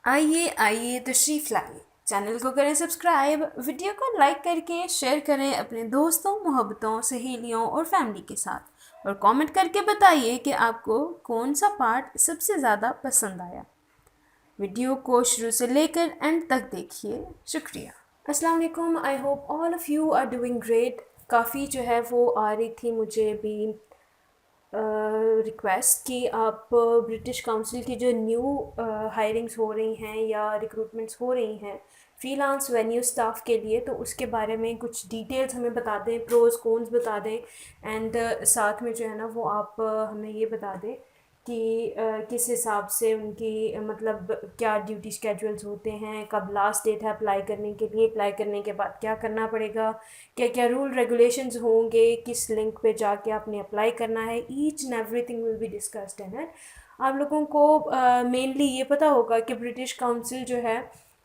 आइए आइए तशरीफ़ लाइए। चैनल को करें सब्सक्राइब, वीडियो को लाइक करके शेयर करें अपने दोस्तों, मोहब्बतों, सहेलियों और फैमिली के साथ, और कमेंट करके बताइए कि आपको कौन सा पार्ट सबसे ज़्यादा पसंद आया। वीडियो को शुरू से लेकर एंड तक देखिए। शुक्रिया। अस्सलाम वालेकुम। I hope all of you are doing great. काफ़ी जो है वो आ रही थी मुझे भी रिक्वेस्ट कि आप ब्रिटिश काउंसिल की जो न्यू हायरिंग्स हो रही हैं या रिक्रूटमेंट्स हो रही हैं फ्रीलांस वेन्यू स्टाफ के लिए, तो उसके बारे में कुछ डिटेल्स हमें बता दें, प्रोज कॉन्स बता दें, एंड साथ में जो है ना वो आप हमें ये बता दें कि किस हिसाब से उनकी मतलब क्या ड्यूटी स्केड्यूल्स होते हैं, कब लास्ट डेट है अप्लाई करने के लिए, अप्लाई करने के बाद क्या करना पड़ेगा, क्या क्या रूल रेगुलेशंस होंगे, किस लिंक पे जाके आपने अप्लाई करना है। Each and everything will be discussed in it. आप लोगों को मेनली ये पता होगा कि ब्रिटिश काउंसिल जो है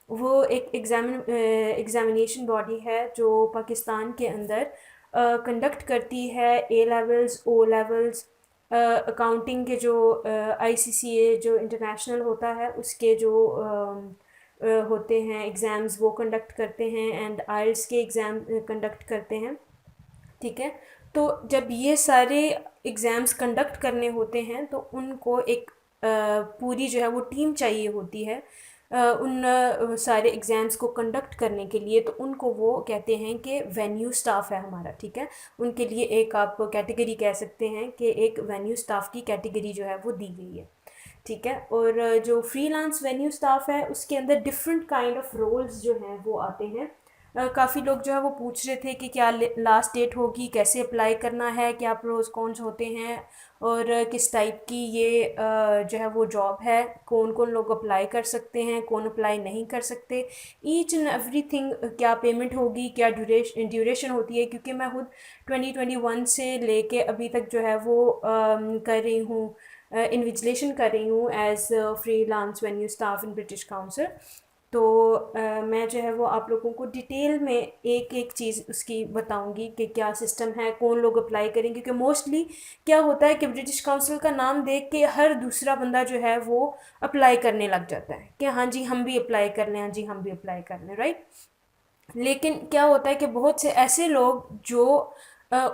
वो एक एग्जामिनेशन बॉडी है जो पाकिस्तान के अंदर कंडक्ट करती है A levels, O levels, accounting के जो आईसीसीए जो इंटरनेशनल होता है उसके जो होते हैं एग्ज़ाम्स वो कंडक्ट करते हैं, एंड आइल्स के एग्ज़ाम कंडक्ट करते हैं। ठीक है। तो जब ये सारे एग्ज़ाम्स कंडक्ट करने होते हैं तो उनको एक पूरी जो है वो टीम चाहिए होती है उन सारे एग्ज़ाम्स को कंडक्ट करने के लिए। तो उनको वो कहते हैं कि वेन्यू स्टाफ है हमारा। ठीक है। उनके लिए एक आप कैटेगरी कह सकते हैं कि एक वेन्यू स्टाफ की कैटेगरी जो है वो दी गई है। ठीक है। और जो फ्रीलांस वेन्यू स्टाफ है उसके अंदर डिफरेंट काइंड ऑफ रोल्स जो हैं वो आते हैं। काफ़ी लोग जो है वो पूछ रहे थे कि क्या लास्ट डेट होगी, कैसे अप्लाई करना है, क्या प्रोज कॉन्स होते हैं, और किस टाइप की ये जो है वो जॉब है, कौन कौन लोग अप्लाई कर सकते हैं, कौन अप्लाई नहीं कर सकते, ईच एंड एवरीथिंग। क्या पेमेंट होगी, क्या ड्यूरेशन होती है, क्योंकि मैं खुद 2021 से लेके अभी तक जो है वो कर रही हूँ, इन्विजिलेशन कर रही हूँ as freelance venue staff in British Council. तो मैं जो है वो आप लोगों को डिटेल में एक एक चीज़ उसकी बताऊंगी कि क्या सिस्टम है, कौन लोग अप्लाई करेंगे, क्योंकि मोस्टली क्या होता है कि ब्रिटिश काउंसिल का नाम देख के हर दूसरा बंदा जो है वो अप्लाई करने लग जाता है कि हाँ जी हम भी अप्लाई कर लें, हाँ जी हम भी अप्लाई कर लें, राइट। लेकिन क्या होता है कि बहुत से ऐसे लोग जो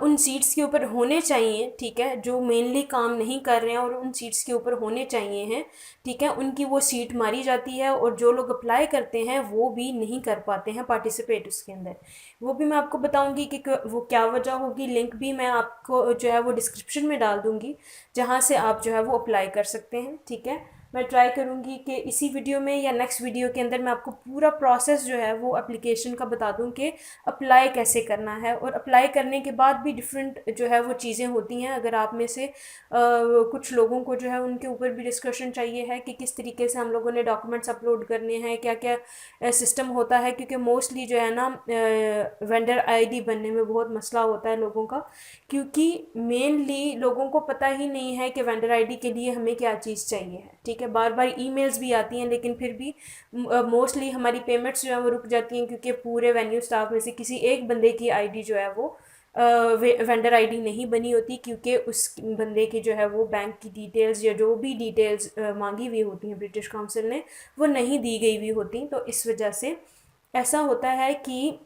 उन सीट्स के ऊपर होने चाहिए, ठीक है, जो मेनली काम नहीं कर रहे हैं और उन सीट्स के ऊपर होने चाहिए हैं, ठीक है, उनकी वो सीट मारी जाती है, और जो लोग अप्लाई करते हैं वो भी नहीं कर पाते हैं पार्टिसिपेट उसके अंदर। वो भी मैं आपको बताऊंगी कि वो क्या वजह होगी। लिंक भी मैं आपको जो है वो डिस्क्रिप्शन में डाल दूंगी जहाँ से आप जो है वो अप्लाई कर सकते हैं। ठीक है। मैं ट्राई करूँगी कि इसी वीडियो में या नेक्स्ट वीडियो के अंदर मैं आपको पूरा प्रोसेस जो है वो एप्लीकेशन का बता दूँ कि अप्लाई कैसे करना है, और अप्लाई करने के बाद भी डिफरेंट जो है वो चीज़ें होती हैं। अगर आप में से कुछ लोगों को जो है उनके ऊपर भी डिस्कशन चाहिए है कि किस तरीके से हम लोगों ने डॉक्यूमेंट्स अपलोड करने हैं, क्या क्या सिस्टम होता है, क्योंकि मोस्टली जो है ना वेंडर आईडी बनने में बहुत मसला होता है लोगों का, क्योंकि मेनली लोगों को पता ही नहीं है कि वेंडर आईडी के लिए हमें क्या चीज़ चाहिए है। ठीक है। बार बार ईमेल्स भी आती हैं लेकिन फिर भी मोस्टली हमारी पेमेंट्स जो है वो रुक जाती हैं, क्योंकि पूरे वेन्यू स्टाफ में से किसी एक बंदे की आईडी जो है वो वेंडर आईडी नहीं बनी होती, क्योंकि उस बंदे की जो है वो बैंक की डिटेल्स या जो भी डिटेल्स मांगी हुई होती हैं ब्रिटिश काउंसिल ने वो नहीं दी गई हुई होती। तो इस वजह से ऐसा होता है कि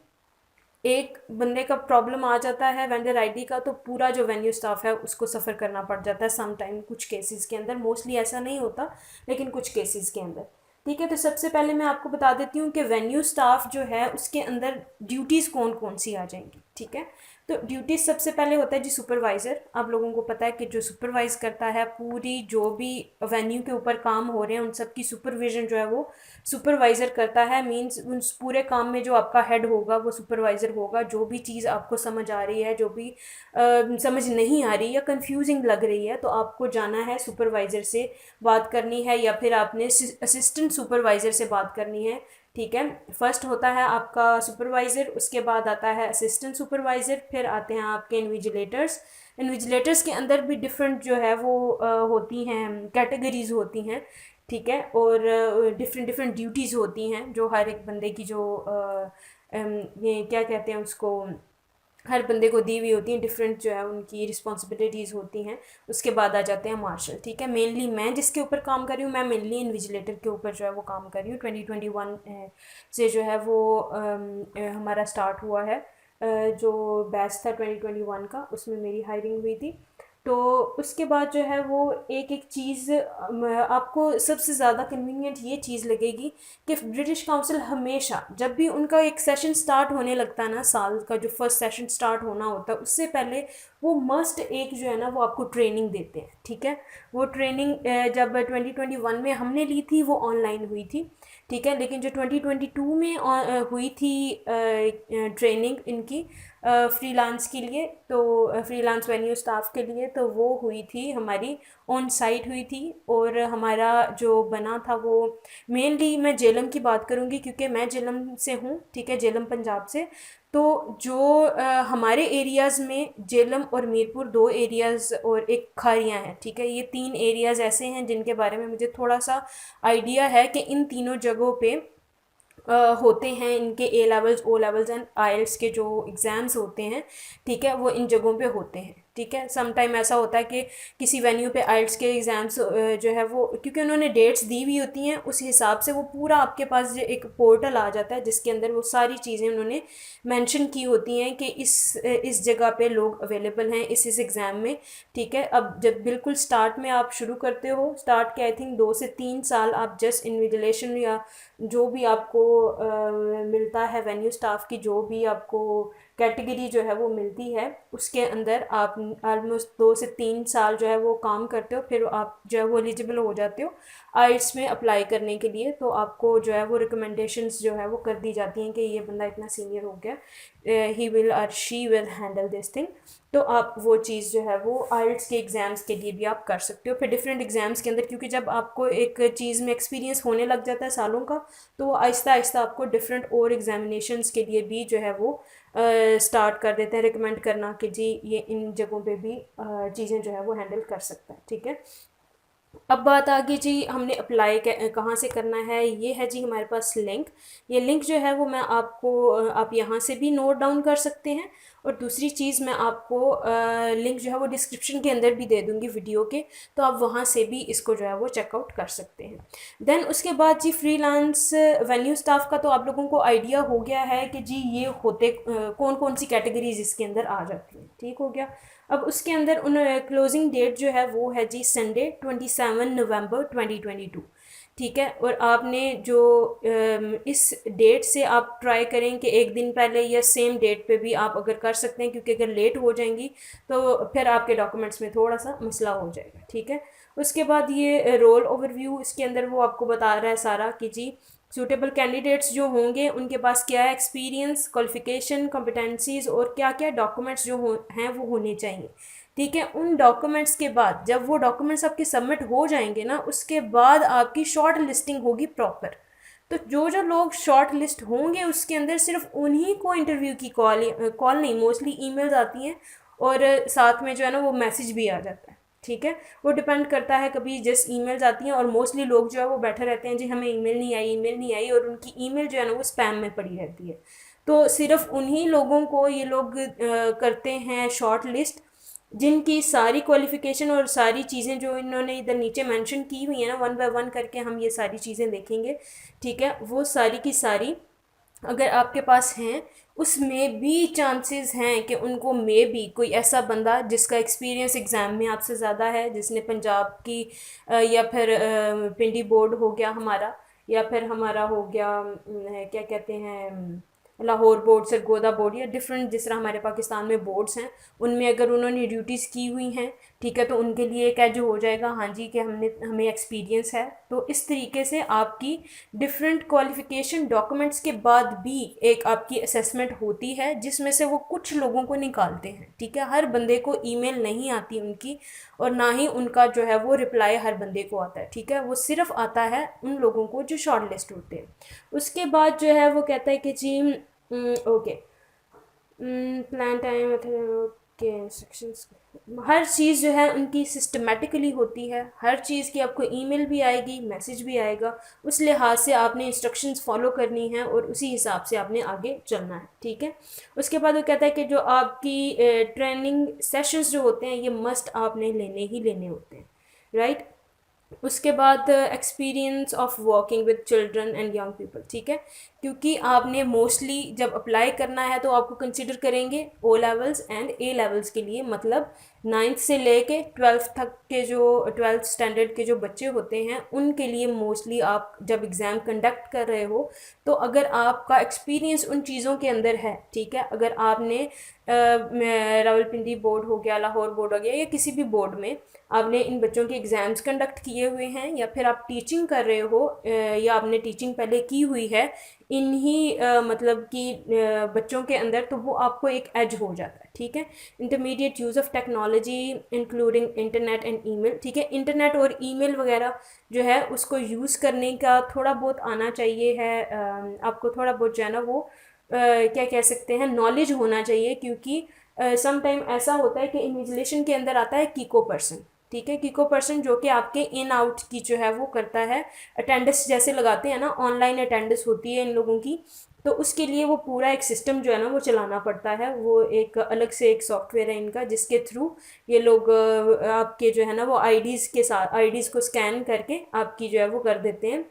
एक बंदे का प्रॉब्लम आ जाता है वेंडर आईडी का, तो पूरा जो वेन्यू स्टाफ है उसको सफ़र करना पड़ जाता है सम टाइम, कुछ केसेस के अंदर। मोस्टली ऐसा नहीं होता लेकिन कुछ केसेस के अंदर। ठीक है। तो सबसे पहले मैं आपको बता देती हूँ कि वेन्यू स्टाफ जो है उसके अंदर ड्यूटीज़ कौन कौन सी आ जाएंगी। ठीक है। तो ड्यूटीज़ सबसे पहले होता है जी सुपरवाइज़र। आप लोगों को पता है कि जो सुपरवाइज़ करता है पूरी जो भी वेन्यू के ऊपर काम हो रहे हैं उन सब की सुपरविजन जो है वो सुपरवाइज़र करता है। मींस उस पूरे काम में जो आपका हेड होगा वो सुपरवाइज़र होगा। जो भी चीज़ आपको समझ आ रही है, जो भी समझ नहीं आ रही या कंफ्यूजिंग लग रही है, तो आपको जाना है सुपरवाइज़र से बात करनी है, या फिर आपने असिस्टेंट सुपरवाइज़र से बात करनी है। ठीक है। फर्स्ट होता है आपका सुपरवाइज़र, उसके बाद आता है असिस्टेंट सुपरवाइज़र, फिर आते हैं आपके इन्विजिलेटर्स। इन्विजिलेटर्स के अंदर भी डिफरेंट जो है वो होती हैं, कैटेगरीज होती हैं। ठीक है। और डिफरेंट डिफरेंट ड्यूटीज़ होती हैं जो हर एक बंदे की जो ये क्या कहते हैं उसको, हर बंदे को दी हुई होती हैं, डिफरेंट जो है उनकी रिस्पॉन्सिबिलिटीज़ होती हैं। उसके बाद आ जाते हैं मार्शल। ठीक है, मेनली मैं जिसके ऊपर काम कर रही हूँ, मैं मेनली इन्विजिलेटर के ऊपर जो है वो काम कर रही हूँ। 2021 से जो है वो हमारा स्टार्ट हुआ है। जो बैच था 2021 का, उसमें मेरी हायरिंग हुई थी। तो उसके बाद जो है वो एक एक चीज़ आपको सबसे ज़्यादा कन्वीनियंट ये चीज़ लगेगी कि ब्रिटिश काउंसिल हमेशा जब भी उनका एक सेशन स्टार्ट होने लगता है ना, साल का जो फर्स्ट सेशन स्टार्ट होना होता है, उससे पहले वो मस्ट एक जो है ना वो आपको ट्रेनिंग देते हैं। ठीक है, वो ट्रेनिंग जब 2021 में हमने ली थी वो ऑनलाइन हुई थी। ठीक है, लेकिन जो 2022 में हुई थी ट्रेनिंग इनकी फ्रीलांस के लिए, तो फ्रीलांस वेन्यू स्टाफ के लिए, तो वो हुई थी हमारी ऑन साइट हुई थी। और हमारा जो बना था वो, मेनली मैं जेलम की बात करूँगी क्योंकि मैं जेलम से हूँ। ठीक है, जेलम पंजाब से। तो जो हमारे एरियाज़ में जेलम और मीरपुर दो एरियाज़ और एक खारियाँ हैं। ठीक है, ये तीन एरियाज़ ऐसे हैं जिनके बारे में मुझे थोड़ा सा आइडिया है कि इन तीनों जगहों पे होते हैं इनके A levels, O levels and IELTS के जो एग्ज़ाम्स होते हैं। ठीक है, वो इन जगहों पे होते हैं। ठीक है, सम टाइम ऐसा होता है कि किसी वेन्यू पे आइल्स के एग्ज़ाम्स जो है वो, क्योंकि उन्होंने डेट्स दी हुई होती हैं, उस हिसाब से वो पूरा आपके पास जो एक पोर्टल आ जाता है जिसके अंदर वो सारी चीज़ें उन्होंने मेंशन की होती हैं कि इस जगह पे लोग अवेलेबल हैं इस एग्ज़ाम में। ठीक है, अब जब बिल्कुल स्टार्ट में आप शुरू करते हो, स्टार्ट के आई थिंक 2 से 3 साल आप जस्ट इन्विजिलेशन या जो भी आपको मिलता है वेन्यू स्टाफ की, जो भी आपको कैटेगरी जो है वो मिलती है, उसके अंदर आप ऑलमोस्ट 2 से 3 साल जो है वो काम करते हो, फिर आप जो है वो एलिजिबल हो जाते हो आइट्स में अप्लाई करने के लिए। तो आपको जो है वो रिकमेंडेशंस जो है वो कर दी जाती हैं कि ये बंदा इतना सीनियर हो गया, ही विल और she will handle this thing. तो आप वो चीज़ जो है वो आइल्स के एग्ज़ाम्स के लिए भी आप कर सकते हो। फिर डिफरेंट एग्ज़ाम्स के अंदर, क्योंकि जब आपको एक चीज़ में एक्सपीरियंस होने लग जाता है सालों का, तो वो आहिस्ता आहिस्ता आपको डिफरेंट और एग्जामिनेशंस के लिए भी जो है वो स्टार्ट कर देते हैं रिकमेंड करना कि जी ये इन जगहों पे भी चीज़ें जो है वो हैंडल कर सकता है। ठीक है, अब बात आ गई जी हमने अप्लाई कहाँ से करना है। ये है जी हमारे पास लिंक। ये लिंक जो है वो मैं आपको आप यहाँ से भी नोट डाउन कर सकते हैं। और दूसरी चीज़ मैं आपको लिंक जो है वो डिस्क्रिप्शन के अंदर भी दे दूँगी वीडियो के, तो आप वहाँ से भी इसको जो है वो चेकआउट कर सकते हैं। देन उसके बाद जी फ्रीलांस वेन्यू स्टाफ का तो आप लोगों को आइडिया हो गया है कि जी ये होते कौन कौन सी कैटेगरीज इसके अंदर आ जाती हैं। ठीक हो गया। अब उसके अंदर उन क्लोजिंग डेट जो है वो है जी संडे 27 नवंबर 2022। ठीक है, और आपने जो इस डेट से आप ट्राई करें कि एक दिन पहले या सेम डेट पे भी आप अगर कर सकते हैं, क्योंकि अगर लेट हो जाएंगी तो फिर आपके डॉक्यूमेंट्स में थोड़ा सा मसला हो जाएगा। ठीक है, उसके बाद ये रोल ओवरव्यू, इसके अंदर वो आपको बता रहा है सारा कि जी सूटेबल कैंडिडेट्स जो होंगे उनके पास क्या है एक्सपीरियंस, क्वालिफिकेशन, कॉम्पिटेंसीज और क्या क्या डॉक्यूमेंट्स जो हैं वो होने चाहिए। ठीक है, उन डॉक्यूमेंट्स के बाद जब वो डॉक्यूमेंट्स आपके सबमिट हो जाएंगे ना, उसके बाद आपकी शॉर्ट लिस्टिंग होगी प्रॉपर। तो जो जो लोग शॉर्ट लिस्ट होंगे उसके अंदर सिर्फ उन्हीं को इंटरव्यू की कॉल नहीं, मोस्टली ईमेल्स आती हैं और साथ में जो है ना वो मैसेज भी आ जाता है। ठीक है, वो डिपेंड करता है, कभी जस्ट ईमेल्स आती हैं और मोस्टली लोग जो है वो बैठे रहते हैं जी हमें ईमेल नहीं आई, ईमेल नहीं आई, और उनकी ईमेल जो है ना वो स्पैम में पड़ी रहती है। तो सिर्फ उन्हीं लोगों को ये लोग करते हैं शॉर्ट लिस्ट, जिनकी सारी क्वालिफ़िकेशन और सारी चीज़ें जो इन्होंने इधर नीचे मेंशन की हुई हैं ना, वन बाय वन करके हम ये सारी चीज़ें देखेंगे। ठीक है, वो सारी की सारी अगर आपके पास हैं, उसमें भी चांसेस हैं कि उनको मे बी कोई ऐसा बंदा जिसका एक्सपीरियंस एग्ज़ाम में आपसे ज़्यादा है, जिसने पंजाब की या फिर पिंडी बोर्ड हो गया हमारा, या फिर हमारा हो गया क्या कहते हैं लाहौर बोर्ड, सरगोदा बोर्ड, या डिफरेंट जिस तरह हमारे पाकिस्तान में बोर्ड्स हैं, उनमें अगर उन्होंने ड्यूटीज़ की हुई हैं। ठीक है, तो उनके लिए एक एज हो जाएगा हाँ जी कि हमें एक्सपीरियंस है। तो इस तरीके से आपकी डिफरेंट क्वालिफ़िकेशन डॉक्यूमेंट्स के बाद भी एक आपकी असेसमेंट होती है, जिसमें से वो कुछ लोगों को निकालते हैं। ठीक है, हर बंदे को ईमेल नहीं आती उनकी, और ना ही उनका जो है वो रिप्लाई हर बंदे को आता है। ठीक है, वो सिर्फ आता है उन लोगों को जो शॉर्ट लिस्ट होते हैं। उसके बाद जो है वो कहता है कि जी ओके, प्लान टाइम के इंस्ट्रक्शंस, हर चीज़ जो है उनकी सिस्टमेटिकली होती है, हर चीज़ की आपको ईमेल भी आएगी, मैसेज भी आएगा, उस लिहाज से आपने इंस्ट्रक्शंस फॉलो करनी है और उसी हिसाब से आपने आगे चलना है, ठीक है। उसके बाद वो कहता है कि जो आपकी ट्रेनिंग सेशंस जो होते हैं ये मस्ट आपने लेने ही लेने होते हैं, राइट। उसके बाद experience of working with children and young people, ठीक है, क्योंकि आपने मोस्टली जब अप्लाई करना है तो आपको कंसिडर करेंगे O levels and A levels के लिए, मतलब 9th से लेके 12th तक के जो 12th स्टैंडर्ड के जो बच्चे होते हैं उनके लिए मोस्टली आप जब एग्ज़ाम कंडक्ट कर रहे हो तो अगर आपका एक्सपीरियंस उन चीज़ों के अंदर है, ठीक है, अगर आपने रावलपिंडी बोर्ड हो गया, लाहौर बोर्ड हो गया या किसी भी बोर्ड में आपने इन बच्चों के एग्ज़ाम्स कंडक्ट किए हुए हैं या फिर आप टीचिंग कर रहे हो या आपने टीचिंग पहले की हुई है इन्हीं मतलब कि बच्चों के अंदर, तो वो आपको एक एज हो जाता है, ठीक है। Intermediate use of technology including internet and email, ठीक है, इंटरनेट और ईमेल वगैरह जो है उसको यूज़ करने का थोड़ा बहुत आना चाहिए है, आपको थोड़ा बहुत जो है ना वो क्या कह सकते हैं नॉलेज होना चाहिए, क्योंकि सम टाइम ऐसा होता है कि इन्विजिलेशन के अंदर आता है कीको पर्सन, ठीक है, कीको पर्सन जो कि आपके इन आउट की जो है वो करता है, अटेंडेंस जैसे लगाते हैं ना, ऑनलाइन अटेंडेंस होती है इन लोगों की, तो उसके लिए वो पूरा एक सिस्टम जो है ना वो चलाना पड़ता है, वो एक अलग से एक सॉफ्टवेयर है इनका जिसके थ्रू ये लोग आपके जो है ना वो आईडीज़ के साथ आईडीज़ को स्कैन करके आपकी जो है वो कर देते हैं,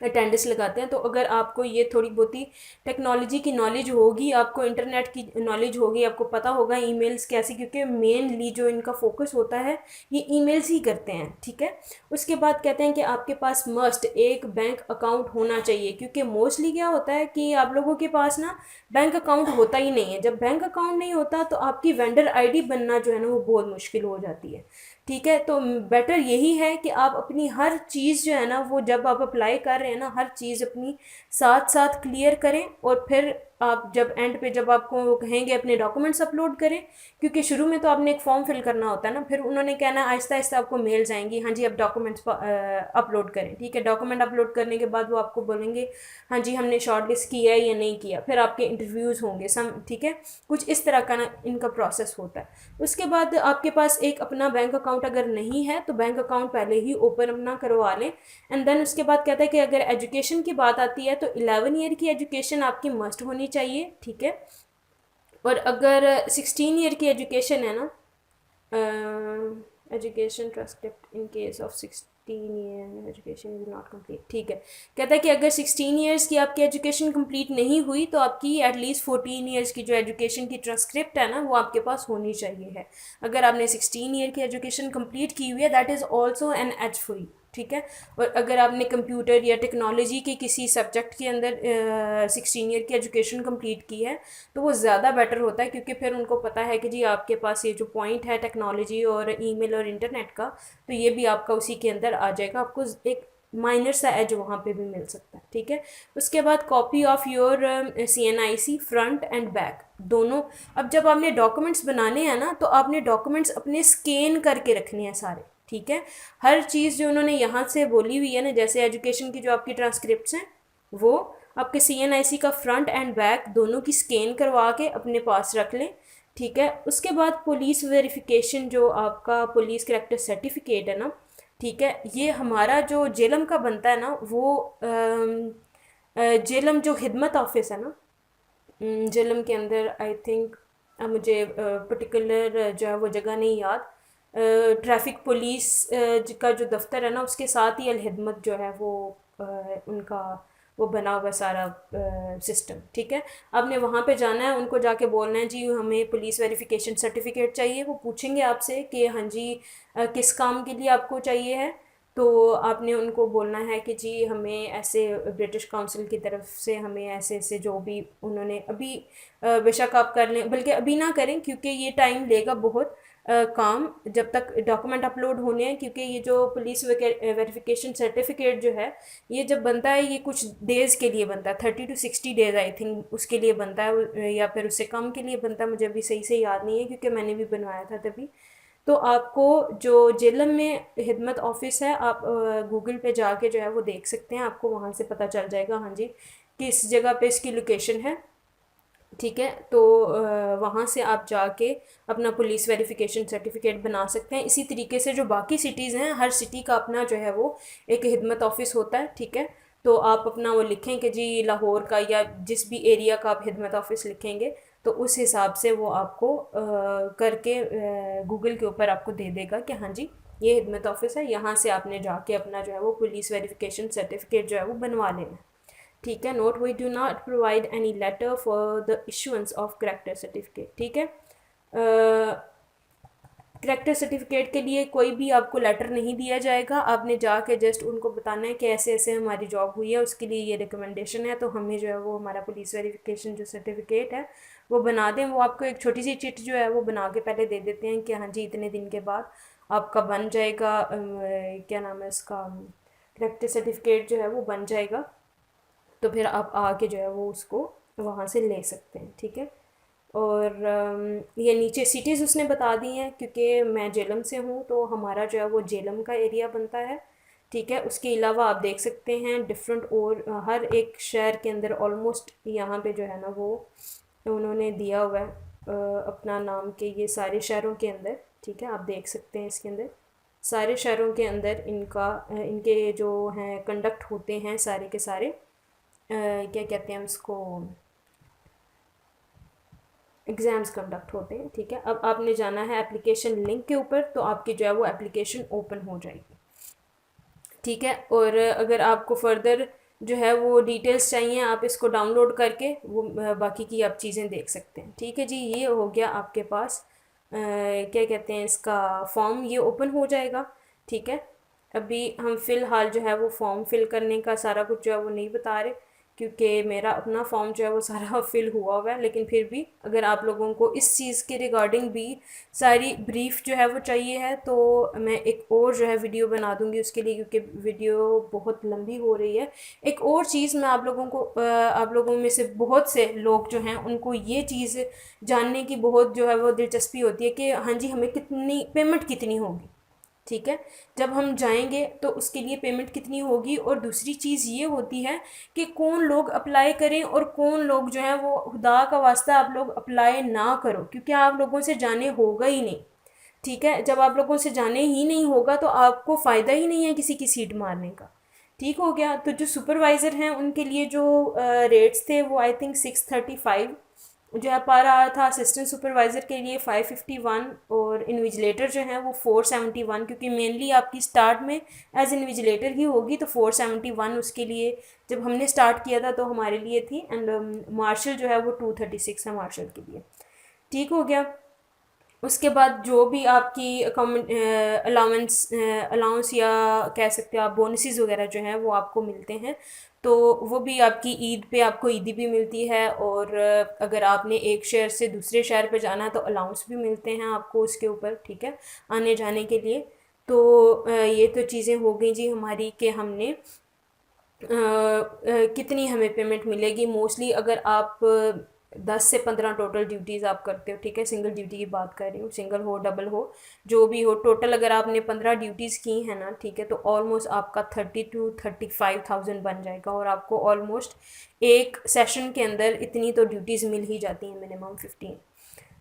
अटेंडेंस लगाते हैं। तो अगर आपको ये थोड़ी बहुत ही टेक्नोलॉजी की नॉलेज होगी, आपको इंटरनेट की नॉलेज होगी, आपको पता होगा ईमेल्स कैसे, क्योंकि मेनली जो इनका फोकस होता है ये ईमेल्स ही करते हैं, ठीक है। उसके बाद कहते हैं कि आपके पास मस्ट एक बैंक अकाउंट होना चाहिए, क्योंकि मोस्टली क्या होता है कि आप लोगों के पास ना बैंक अकाउंट होता ही नहीं है। जब बैंक अकाउंट नहीं होता तो आपकी वेंडर आईडी बनना जो है ना वो बहुत मुश्किल हो जाती है, ठीक है। तो बेटर यही है कि आप अपनी हर चीज़ जो है ना वो जब आप अप्लाई कर रहे हैं ना हर चीज़ अपनी साथ साथ क्लियर करें, और फिर आप जब एंड पे जब आपको वो कहेंगे अपने डॉक्यूमेंट्स अपलोड करें, क्योंकि शुरू में तो आपने एक फॉर्म फिल करना होता है ना, फिर उन्होंने कहना आहिस्ता आहिस्ता आपको मेल्स आएंगी, हाँ जी अब डॉक्यूमेंट्स अपलोड करें, ठीक है। डॉक्यूमेंट अपलोड करने के बाद वो आपको बोलेंगे हाँ जी हमने शॉर्ट लिस्ट किया है या नहीं किया, फिर आपके इंटरव्यूज़ होंगे सम, ठीक है। कुछ इस तरह का ना इनका प्रोसेस होता है। उसके बाद आपके पास एक अपना बैंक अकाउंट अगर नहीं है तो बैंक अकाउंट पहले ही ओपन अपना करवा लें। एंड देन उसके बाद कहता है कि अगर एजुकेशन की बात आती है तो 11 ईयर की एजुकेशन आपकी मस्ट होनी चाहिए, ठीक है। और अगर 16 ईयर की एजुकेशन है ना, education transcript in case of 16 year education is not complete, ठीक है। कहता है कि अगर 16 ईयर्स की आपकी एजुकेशन कंप्लीट नहीं हुई तो आपकी एटलीस्ट 14 ईयर्स की जो एजुकेशन की ट्रांसक्रिप्ट है ना वो आपके पास होनी चाहिए है। अगर आपने 16 ईयर की एजुकेशन कंप्लीट की हुई है that is also an H for you, ठीक है। और अगर आपने कंप्यूटर या टेक्नोलॉजी के किसी सब्जेक्ट के अंदर 16 ईयर की एजुकेशन कंप्लीट की है तो वो ज़्यादा बेटर होता है, क्योंकि फिर उनको पता है कि जी आपके पास ये जो पॉइंट है टेक्नोलॉजी और ईमेल और इंटरनेट का, तो ये भी आपका उसी के अंदर आ जाएगा, आपको एक माइनर सा एज वहाँ पे भी मिल सकता है, ठीक है। उसके बाद copy of your CNIC front end back दोनों। अब जब आपने डॉक्यूमेंट्स बनाने हैं ना तो आपने डॉक्यूमेंट्स अपने स्कैन करके रखने हैं सारे, ठीक है। हर चीज़ जो उन्होंने यहाँ से बोली हुई है ना, जैसे एजुकेशन की जो आपकी ट्रांसक्रिप्ट्स हैं वो आपके CNIC का फ्रंट एंड बैक दोनों की स्कैन करवा के अपने पास रख लें, ठीक है। उसके बाद पुलिस वेरिफिकेशन जो आपका पुलिस कैरेक्टर सर्टिफिकेट है ना, ठीक है, ये हमारा जो जेलम का बनता है ना वो जेलम जो खिदमत ऑफिस है ना, जेलम के अंदर आई थिंक मुझे पर्टिकुलर जो है वो जगह नहीं याद, ट्रैफिक पुलिस का जो दफ्तर है ना उसके साथ ही अलहिदमत जो है वो उनका वो बना हुआ सारा सिस्टम, ठीक है। आपने वहाँ पे जाना है, उनको जाके बोलना है जी हमें पुलिस वेरिफिकेशन सर्टिफिकेट चाहिए। वो पूछेंगे आपसे कि हाँ जी किस काम के लिए आपको चाहिए है, तो आपने उनको बोलना है कि जी हमें ऐसे ब्रिटिश काउंसिल की तरफ से हमें ऐसे ऐसे जो भी उन्होंने अभी बेशक आप कर लें, बल्कि अभी ना करें क्योंकि ये टाइम लेगा बहुत काम जब तक डॉक्यूमेंट अपलोड होने हैं, क्योंकि ये जो पुलिस वेरिफिकेशन सर्टिफिकेट जो है ये जब बनता है ये कुछ डेज़ के लिए बनता है, 30 to 60 डेज़ आई थिंक उसके लिए बनता है, या फिर उससे कम के लिए बनता है, मुझे अभी सही से याद नहीं है क्योंकि मैंने भी बनवाया था तभी। तो आपको जो जेलम में खिदमत ऑफिस है आप गूगल पे जाके जो है वो देख सकते हैं, आपको वहाँ से पता चल जाएगा हाँ जी किस जगह पे इसकी लोकेशन है। ठीक है। तो वहाँ से आप जाके अपना पुलिस वेरिफिकेशन सर्टिफिकेट बना सकते हैं। इसी तरीके से जो बाकी सिटीज़ हैं, हर सिटी का अपना जो है वो एक खिदमत ऑफिस होता है, ठीक है। तो आप अपना वो लिखें कि जी लाहौर का या जिस भी एरिया का आप खिदमत ऑफिस लिखेंगे तो उस हिसाब से वो आपको करके गूगल के ऊपर आपको दे देगा कि हाँ जी ये खिदमत ऑफिस है, यहाँ से आपने जाके अपना जो है वो पुलिस वेरिफिकेशन सर्टिफिकेट जो है वो बनवा लेना। ठीक है। Note, we do not provide any letter for the issuance of character certificate, ठीक है। करेक्टर सर्टिफिकेट के लिए कोई भी आपको लेटर नहीं दिया जाएगा, आपने जाके जस्ट उनको बताना है कि ऐसे ऐसे हमारी जॉब हुई है, उसके लिए ये रिकमेंडेशन है, तो हमें जो है वो हमारा पुलिस वेरिफिकेशन जो सर्टिफिकेट है वो बना दें। वो आपको एक छोटी सी चिट जो है वो बना के पहले दे देते हैं कि हाँ जी इतने दिन के बाद आपका बन जाएगा, क्या नाम है इसका, करेक्टर सर्टिफिकेट जो है वो बन जाएगा। तो फिर आप आके जो है वो उसको वहाँ से ले सकते हैं, ठीक है। और ये नीचे सिटीज़ उसने बता दी हैं, क्योंकि मैं जेलम से हूँ तो हमारा जो है वो जेलम का एरिया बनता है, ठीक है। उसके अलावा आप देख सकते हैं डिफरेंट और हर एक शहर के अंदर ऑलमोस्ट यहाँ पे जो है ना वो उन्होंने दिया हुआ है अपना नाम के ये सारे शहरों के अंदर, ठीक है। आप देख सकते हैं इसके अंदर सारे शहरों के अंदर इनका इनके जो हैं कंडक्ट होते हैं सारे के सारे, क्या कहते हैं उसको, एग्ज़ाम्स कंडक्ट होते हैं, ठीक है। अब आपने जाना है एप्लीकेशन लिंक के ऊपर, तो आपकी जो है वो एप्लीकेशन ओपन हो जाएगी, ठीक है। और अगर आपको फर्दर जो है वो डिटेल्स चाहिए, आप इसको डाउनलोड करके वो बाकी की आप चीज़ें देख सकते हैं, ठीक है जी। ये हो गया आपके पास क्या कहते हैं इसका फॉर्म, ये ओपन हो जाएगा, ठीक है। अभी हम फ़िलहाल जो है वो फॉर्म फिल करने का सारा कुछ जो है वो नहीं बता रहे, क्योंकि मेरा अपना फॉर्म जो है वो सारा फिल हुआ हुआ है। लेकिन फिर भी अगर आप लोगों को इस चीज़ के रिगार्डिंग भी सारी ब्रीफ जो है वो चाहिए है तो मैं एक और जो है वीडियो बना दूंगी उसके लिए, क्योंकि वीडियो बहुत लंबी हो रही है। एक और चीज़ मैं आप लोगों को आप लोगों में से बहुत से लोग जो हैं उनको ये चीज़ जानने की बहुत जो है वो दिलचस्पी होती है कि हाँ जी हमें कितनी पेमेंट कितनी होगी, ठीक है। जब हम जाएंगे तो उसके लिए पेमेंट कितनी होगी, और दूसरी चीज़ ये होती है कि कौन लोग अप्लाई करें और कौन लोग जो है वो खुदा का वास्ता आप लोग अप्लाई ना करो, क्योंकि आप लोगों से जाने होगा ही नहीं, ठीक है। जब आप लोगों से जाने ही नहीं होगा तो आपको फ़ायदा ही नहीं है किसी की सीट मारने का, ठीक हो गया। तो जो सुपरवाइज़र हैं उनके लिए जो रेट्स थे वो आई थिंक 635 जो है पा रहा था, असिस्टेंट सुपरवाइज़र के लिए 551, और इन्विजिलेटर जो है वो 471, क्योंकि मेनली आपकी स्टार्ट में एज इन्विजिलेटर ही होगी, तो 471 उसके लिए जब हमने स्टार्ट किया था तो हमारे लिए थी। एंड मार्शल जो है वो 236 है मार्शल के लिए, ठीक हो गया। उसके बाद जो भी आपकी अलाउंस अलाउंस या कह सकते हो आप बोनसेस वगैरह जो हैं वो आपको मिलते हैं, तो वो भी आपकी ईद पे आपको ईदी भी मिलती है, और अगर आपने एक शहर से दूसरे शहर पे जाना है तो अलाउंस भी मिलते हैं आपको उसके ऊपर, ठीक है, आने जाने के लिए। तो ये तो चीज़ें हो गई जी हमारी कि हमने कितनी हमें पेमेंट मिलेगी। मोस्टली अगर आप 10 से 15 टोटल ड्यूटीज़ आप करते हो, ठीक है, सिंगल ड्यूटी की बात कर रही हूँ, सिंगल हो डबल हो जो भी हो, टोटल अगर आपने 15 ड्यूटीज़ की हैं ना, ठीक है, तो ऑलमोस्ट आपका 30 to 35,000 बन जाएगा, और आपको ऑलमोस्ट एक सेशन के अंदर इतनी तो ड्यूटीज़ मिल ही जाती हैं, मिनिमम 15,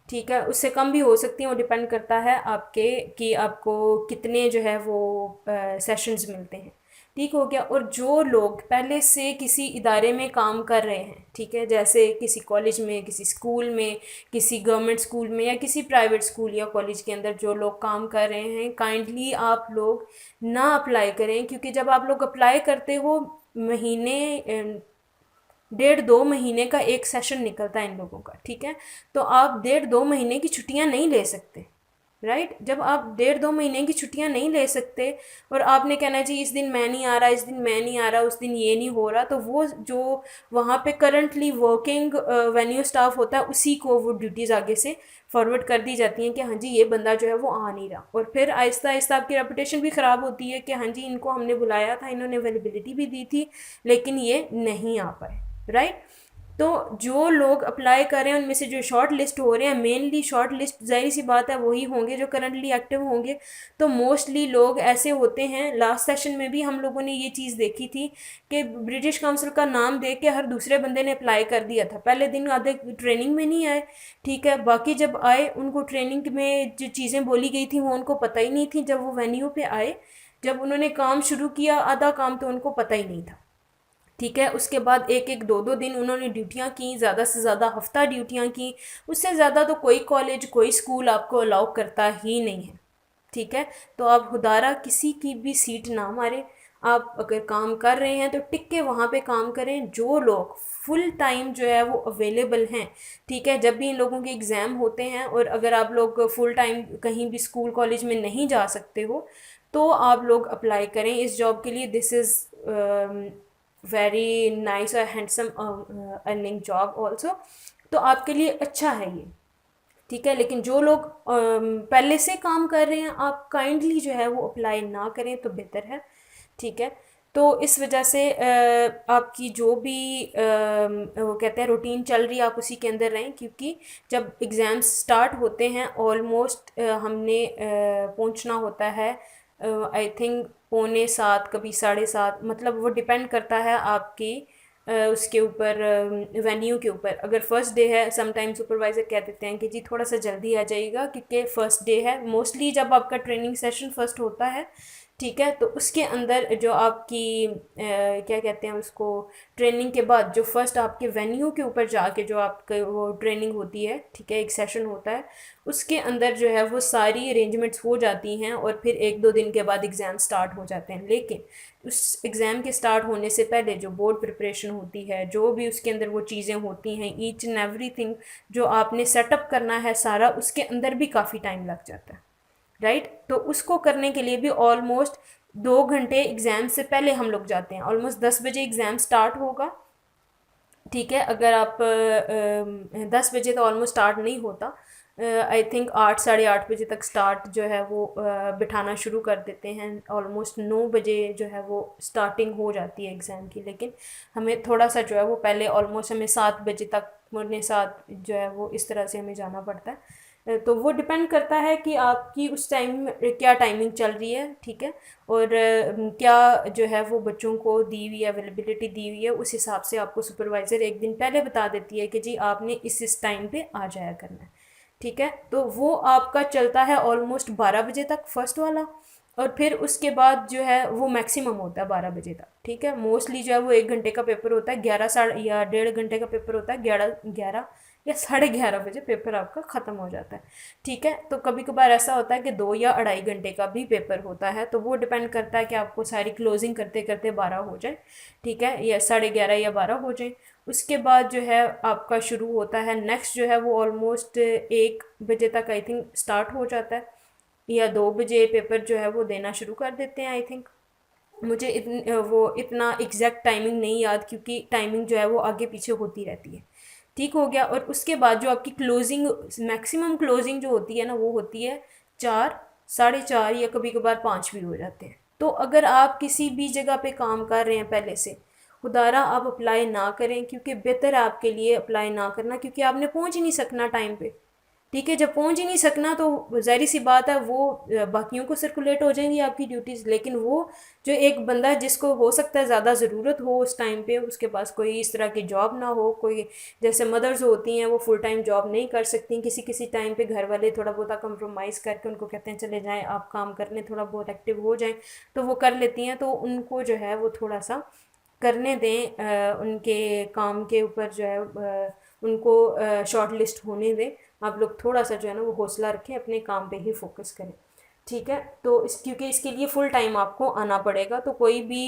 ठीक है। उससे कम भी हो सकती हैं, वो डिपेंड करता है आपके कि आपको कितने जो है वो सेशंस मिलते हैं, ठीक हो गया। और जो लोग पहले से किसी इदारे में काम कर रहे हैं, ठीक है, जैसे किसी कॉलेज में, किसी स्कूल में, किसी गवर्नमेंट स्कूल में, या किसी प्राइवेट स्कूल या कॉलेज के अंदर जो लोग काम कर रहे हैं, काइंडली आप लोग ना अप्लाई करें, क्योंकि जब आप लोग अप्लाई करते हो महीने 1.5-2 महीने का एक सेशन निकलता है इन लोगों का, ठीक है। तो आप 1.5-2 महीने की छुट्टियां नहीं ले सकते, राइट। जब आप 1.5-2 महीने की छुट्टियां नहीं ले सकते और आपने कहना है जी इस दिन मैं नहीं आ रहा, इस दिन मैं नहीं आ रहा, उस दिन ये नहीं हो रहा, तो वो जो वहाँ पे करंटली वर्किंग वेन्यू स्टाफ होता है उसी को वो ड्यूटीज़ आगे से फॉरवर्ड कर दी जाती हैं कि हाँ जी ये बंदा जो है वो आ नहीं रहा, और फिर आहिस्ता आहिस्ता आपकी रेपुटेशन भी ख़राब होती है कि हाँ जी इनको हमने बुलाया था, इन्होंने अवेलेबिलिटी भी दी थी, लेकिन ये नहीं आ पाए, राइट। तो जो लोग अप्लाई कर रहे हैं उनमें से जो शॉर्ट लिस्ट हो रहे हैं, मेनली शॉर्ट लिस्ट ज़ाहिर सी बात है वही होंगे जो करंटली एक्टिव होंगे। तो मोस्टली लोग ऐसे होते हैं, लास्ट सेशन में भी हम लोगों ने ये चीज़ देखी थी कि ब्रिटिश काउंसिल का नाम देख के हर दूसरे बंदे ने अप्लाई कर दिया था। पहले दिन आधे ट्रेनिंग में नहीं आए, ठीक है, बाकी जब आए उनको ट्रेनिंग में जो चीज़ें बोली गई थी वो उनको पता ही नहीं थी। जब वो वेन्यू पे आए, जब उन्होंने काम शुरू किया, आधा काम तो उनको पता ही नहीं था, ठीक है। उसके बाद एक एक दो दो दिन उन्होंने ड्यूटियाँ की, ज़्यादा से ज़्यादा हफ्ता ड्यूटियाँ की। उससे ज़्यादा तो कोई कॉलेज कोई स्कूल आपको अलाउ करता ही नहीं है, ठीक है। तो आप खुदारा किसी की भी सीट ना मारें। आप अगर काम कर रहे हैं तो टिक के वहाँ पे काम करें। जो लोग फुल टाइम जो है वो अवेलेबल हैं, ठीक है, जब भी इन लोगों के एग्ज़ाम होते हैं, और अगर आप लोग फुल टाइम कहीं भी स्कूल कॉलेज में नहीं जा सकते हो तो आप लोग अप्लाई करें इस जॉब के लिए। दिस इज़ वेरी नाइस और हैंडसम अर्निंग जॉब ऑल्सो। तो आपके लिए अच्छा है ये, ठीक है। लेकिन जो लोग पहले से काम कर रहे हैं, आप काइंडली जो है वो अप्लाई ना करें तो बेहतर है, ठीक है। तो इस वजह से आपकी जो भी वो कहते हैं रूटीन चल रही है, आप उसी के अंदर रहें, क्योंकि जब एग्ज़ाम्स स्टार्ट होते हैं ऑलमोस्ट हमने पहुंचना होता है आई थिंक 6:45, कभी 7:30, मतलब वो डिपेंड करता है आपकी उसके ऊपर, वेन्यू के ऊपर। अगर फर्स्ट डे है, समटाइम सुपरवाइज़र कह देते हैं कि जी थोड़ा सा जल्दी आ जाइएगा क्योंकि फ़र्स्ट डे है। मोस्टली जब आपका ट्रेनिंग सेशन फर्स्ट होता है, ठीक है, तो उसके अंदर जो आपकी क्या कहते हैं उसको, ट्रेनिंग के बाद जो फर्स्ट आपके वेन्यू के ऊपर जाके जो आपका वो ट्रेनिंग होती है, ठीक है, एक सेशन होता है, उसके अंदर जो है वो सारी अरेंजमेंट्स हो जाती हैं और फिर एक दो दिन के बाद एग्ज़ाम स्टार्ट हो जाते हैं। लेकिन उस एग्ज़ाम के स्टार्ट होने से पहले जो बोर्ड प्रिपरेशन होती है, जो भी उसके अंदर वो चीज़ें होती हैं, ईच एंड एवरीथिंग जो आपने सेटअप करना है सारा, उसके अंदर भी काफ़ी टाइम लग जाता है, राइट। तो उसको करने के लिए भी ऑलमोस्ट 2 घंटे एग्ज़ाम से पहले हम लोग जाते हैं। ऑलमोस्ट 10 बजे एग्ज़ाम स्टार्ट होगा, ठीक है। अगर आप 10 बजे तो ऑलमोस्ट स्टार्ट नहीं होता, आई थिंक 8 8:30 बजे तक स्टार्ट जो है वो बिठाना शुरू कर देते हैं। ऑलमोस्ट 9 बजे जो है वो स्टार्टिंग हो जाती है एग्ज़ाम की। लेकिन हमें थोड़ा सा जो है वो पहले, ऑलमोस्ट हमें 7 बजे तक, 7 जो है वो इस तरह से हमें जाना पड़ता है। तो वो डिपेंड करता है कि आपकी उस टाइम क्या टाइमिंग चल रही है, ठीक है, और क्या जो है वो बच्चों को दी हुई अवेलेबिलिटी दी हुई है, उस हिसाब से आपको सुपरवाइज़र एक दिन पहले बता देती है कि जी आपने इस टाइम पे आ जाया करना है, ठीक है। तो वो आपका चलता है ऑलमोस्ट 12 बजे तक फर्स्ट वाला, और फिर उसके बाद जो है वो मैक्सिमम होता है 12 बजे तक, ठीक है। मोस्टली जो है वो 1 घंटे का पेपर होता है, 11 साढ़े या 1.5 घंटे का पेपर होता है, 11 या 11:30 बजे पेपर आपका ख़त्म हो जाता है, ठीक है। तो कभी कभार ऐसा होता है कि 2 या 2.5 घंटे का भी पेपर होता है, तो वो डिपेंड करता है कि आपको सारी क्लोजिंग करते करते 12 हो जाए, ठीक है, या 11:30 या 12 हो जाए। उसके बाद जो है आपका शुरू होता है नेक्स्ट, जो है वो ऑलमोस्ट 1 बजे तक आई थिंक स्टार्ट हो जाता है, या 2 बजे पेपर जो है वो देना शुरू कर देते हैं आई थिंक। मुझे वो इतना एग्जैक्ट टाइमिंग नहीं याद, क्योंकि टाइमिंग जो है वो आगे पीछे होती रहती है, ठीक हो गया। और उसके बाद जो आपकी क्लोजिंग, मैक्सिमम क्लोजिंग जो होती है ना, वो होती है 4, 4:30, या कभी कभार 5 भी हो जाते हैं। तो अगर आप किसी भी जगह पे काम कर रहे हैं पहले से, खुदारा आप अप्लाई ना करें, क्योंकि बेहतर है आपके लिए अप्लाई ना करना, क्योंकि आपने पहुंच ही नहीं सकना टाइम पे, ठीक है। जब पहुंच ही नहीं सकना तो ज़ाहिर सी बात है वो बाकियों को सर्कुलेट हो जाएंगी आपकी ड्यूटीज़। लेकिन वो जो एक बंदा है जिसको हो सकता है ज़्यादा ज़रूरत हो उस टाइम पे, उसके पास कोई इस तरह की जॉब ना हो, कोई जैसे मदर्स होती हैं वो फुल टाइम जॉब नहीं कर सकती, किसी किसी टाइम पे घर वाले थोड़ा बहुत कंप्रोमाइज़ करके उनको कहते हैं चले जाएँ आप काम करने, थोड़ा बहुत एक्टिव हो जाएँ, तो वो कर लेती हैं। तो उनको जो है वो थोड़ा सा करने दें, उनके काम के ऊपर जो है उनको शॉर्ट लिस्ट होने दें। आप लोग थोड़ा सा जो है ना वो हौसला रखें, अपने काम पे ही फोकस करें, ठीक है। तो क्योंकि इसके लिए फुल टाइम आपको आना पड़ेगा, तो कोई भी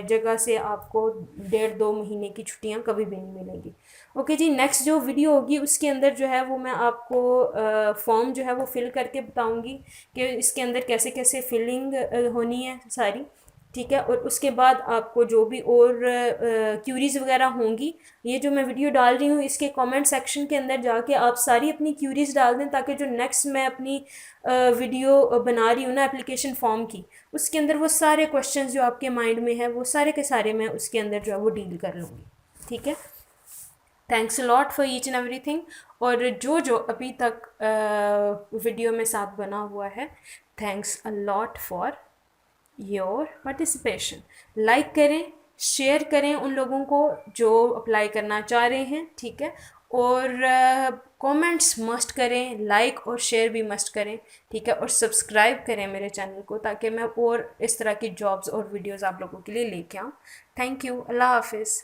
जगह से आपको 1.5-2 महीने की छुट्टियां कभी भी नहीं मिलेंगी। ओके जी, नेक्स्ट जो वीडियो होगी उसके अंदर जो है वो मैं आपको फॉर्म जो है वो फिल करके बताऊंगी कि इसके अंदर कैसे कैसे फिलिंग होनी है सारी, ठीक है। और उसके बाद आपको जो भी और क्यूरीज़ वगैरह होंगी, ये जो मैं वीडियो डाल रही हूँ इसके कमेंट सेक्शन के अंदर जाके आप सारी अपनी क्यूरीज़ डाल दें, ताकि जो नेक्स्ट मैं अपनी वीडियो बना रही हूँ ना एप्लीकेशन फॉर्म की, उसके अंदर वो सारे क्वेश्चंस जो आपके माइंड में है वो सारे के सारे मैं उसके अंदर जो है वो डील कर लूँगी, ठीक है। Thanks a lot for each and everything. और जो जो अभी तक वीडियो में साथ बना हुआ है, thanks a lot for your participation. Like करें, शेयर करें उन लोगों को जो अप्लाई करना चाह रहे हैं, ठीक है। और कमेंट्स मस्ट करें, लाइक और शेयर भी मस्ट करें, ठीक है। और सब्सक्राइब करें मेरे चैनल को, ताकि मैं और इस तरह की जॉब्स और वीडियोस आप लोगों के लिए लेके आऊँ। थैंक यू, अल्लाह हाफिज़।